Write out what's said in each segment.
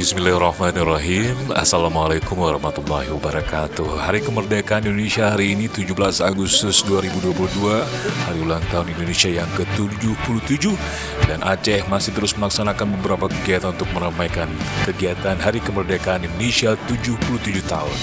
Bismillahirrahmanirrahim. Assalamualaikum warahmatullahi wabarakatuh. Hari kemerdekaan Indonesia hari ini 17 Agustus 2022, hari ulang tahun Indonesia yang ke-77. Dan Aceh masih terus melaksanakan beberapa kegiatan untuk meramaikan kegiatan Hari Kemerdekaan Indonesia 77 tahun.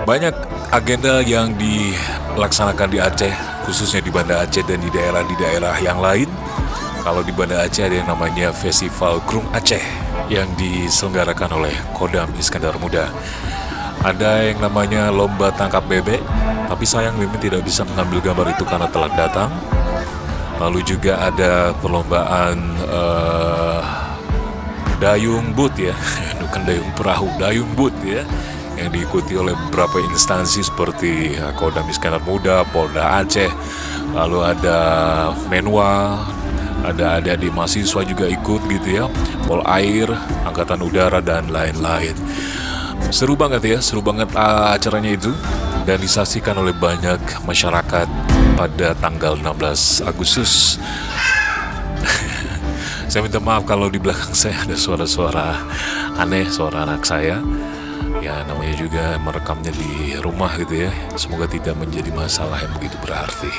Banyak agenda yang dilaksanakan di Aceh, khususnya di Banda Aceh dan di daerah yang lain. Kalau di Banda Aceh ada yang namanya Festival Krung Aceh yang diselenggarakan oleh Kodam Iskandar Muda. Ada yang namanya Lomba Tangkap Bebek, tapi sayang Mimin tidak bisa mengambil gambar itu karena telat datang. Lalu juga ada perlombaan dayung boot ya, bukan dayung perahu, dayung boot ya, yang diikuti oleh beberapa instansi seperti Kodam Iskandar Muda, Polda Aceh, lalu ada Menwa, ada adik-adik mahasiswa juga ikut gitu ya, Polair, Angkatan Udara dan lain-lain. Seru banget ya, seru banget acaranya itu, dan disaksikan oleh banyak masyarakat pada tanggal 16 Agustus. Saya minta maaf kalau di belakang saya ada suara-suara aneh, suara anak saya. Ya namanya juga merekamnya di rumah gitu ya. Semoga tidak menjadi masalah yang begitu berarti.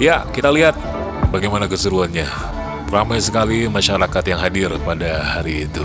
Ya, kita lihat bagaimana keseruannya. Ramai sekali masyarakat yang hadir pada hari itu.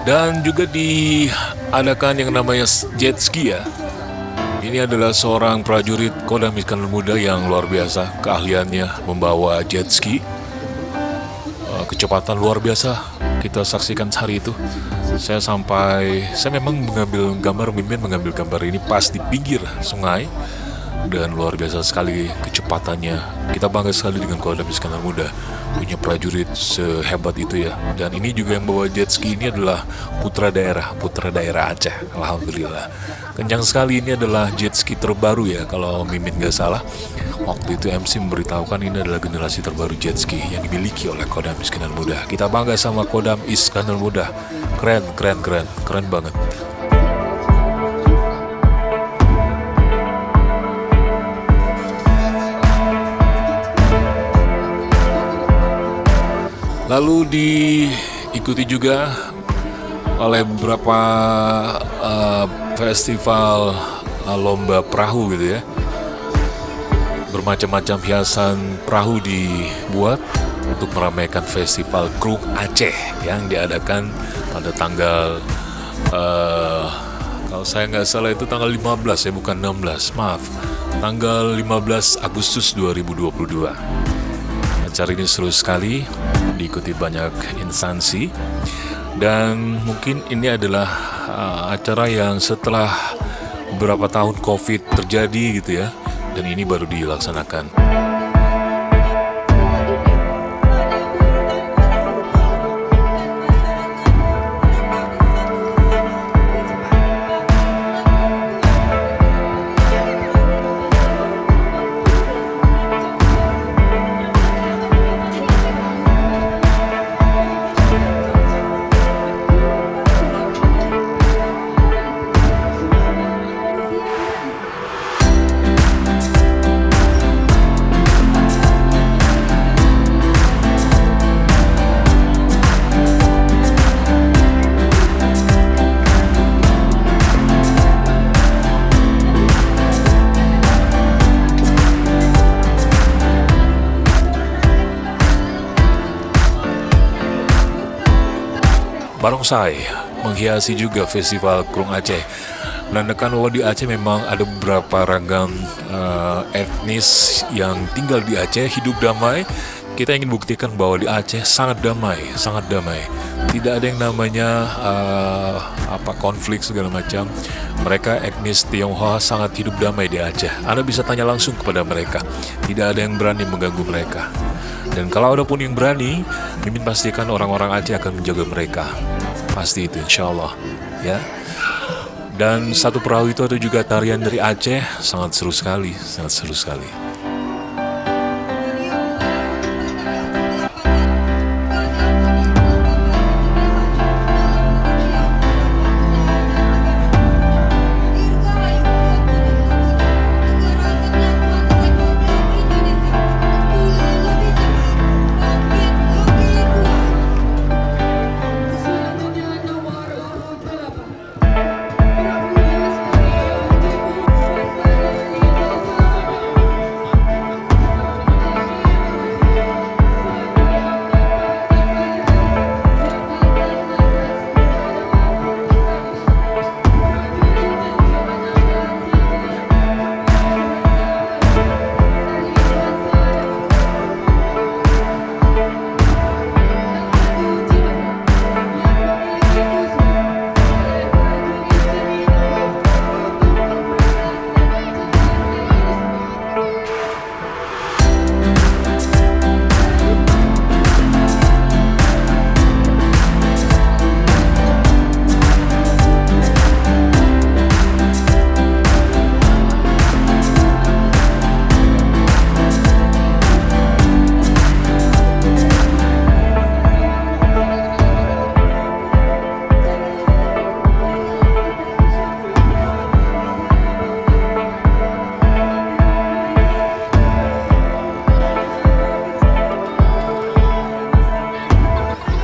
Dan juga diadakan yang namanya jet ski ya. Ini adalah seorang prajurit Kodam Iskandar Muda yang luar biasa keahliannya membawa jet ski. Kecepatan luar biasa kita saksikan hari itu. Saya memang Mimin mengambil gambar ini pas di pinggir sungai. Dan luar biasa sekali kecepatannya. Kita bangga sekali dengan Kodam Iskandar Muda punya prajurit sehebat itu ya. Dan ini juga yang bawa jet ski ini adalah putra daerah Aceh. Alhamdulillah. Kencang sekali, ini adalah jet ski terbaru ya kalau Mimin gak salah. Waktu itu MC memberitahukan ini adalah generasi terbaru jet ski yang dimiliki oleh Kodam Iskandar Muda. Kita bangga sama Kodam Iskandar Muda. Keren banget. Lalu diikuti juga oleh beberapa festival lomba perahu gitu ya. Bermacam-macam hiasan perahu dibuat untuk meramaikan festival Krung Aceh yang diadakan pada tanggal kalau saya nggak salah itu tanggal 15 ya, bukan 16, maaf, tanggal 15 Agustus 2022. Acara ini seru sekali, diikuti banyak instansi, dan mungkin ini adalah acara yang setelah beberapa tahun COVID terjadi gitu ya, dan ini baru dilaksanakan. Barongsai menghiasi juga festival Krung Aceh, menandakan bahwa di Aceh memang ada beberapa ragam etnis yang tinggal di Aceh, hidup damai. Kita ingin buktikan bahwa di Aceh sangat damai, sangat damai. Tidak ada yang namanya konflik segala macam. Mereka etnis Tionghoa sangat hidup damai di Aceh. Anda bisa tanya langsung kepada mereka. Tidak ada yang berani mengganggu mereka. Dan kalau ada pun yang berani, Mimin pastikan orang-orang Aceh akan menjaga mereka. Pasti itu, insya Allah. Ya. Dan satu perahu itu ada juga tarian dari Aceh, sangat seru sekali, sangat seru sekali.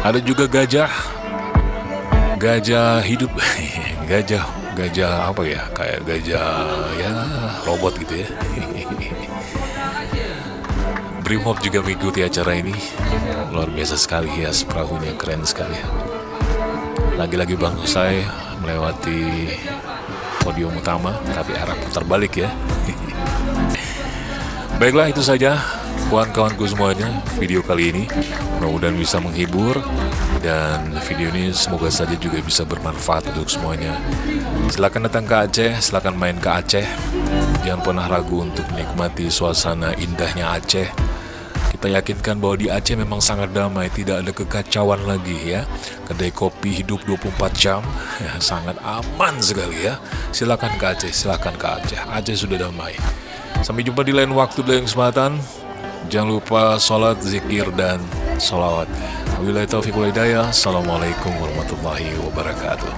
Ada juga gajah hidup, gajah apa ya, kayak gajah ya robot gitu ya. Brimob juga mengikuti acara ini, luar biasa sekali, hias perahunya keren sekali. Lagi-lagi Barongsai melewati podium utama, tapi arah putar balik ya. Baiklah, itu saja kawan-kawanku semuanya video kali ini. Mudah-mudahan bisa menghibur, dan video ini semoga saja juga bisa bermanfaat untuk semuanya. Silakan datang ke Aceh, silakan main ke Aceh. Jangan pernah ragu untuk menikmati suasana indahnya Aceh. Kita yakinkan bahwa di Aceh memang sangat damai, tidak ada kekacauan lagi ya. Kedai kopi hidup 24 jam, ya, sangat aman sekali ya. Silakan ke Aceh, silakan ke Aceh. Aceh sudah damai. Sampai jumpa di lain waktu, di lain kesempatan. Jangan lupa sholat, zikir, dan sholawat. Wabillahi taufiq wal hidayah. Assalamualaikum warahmatullahi wabarakatuh.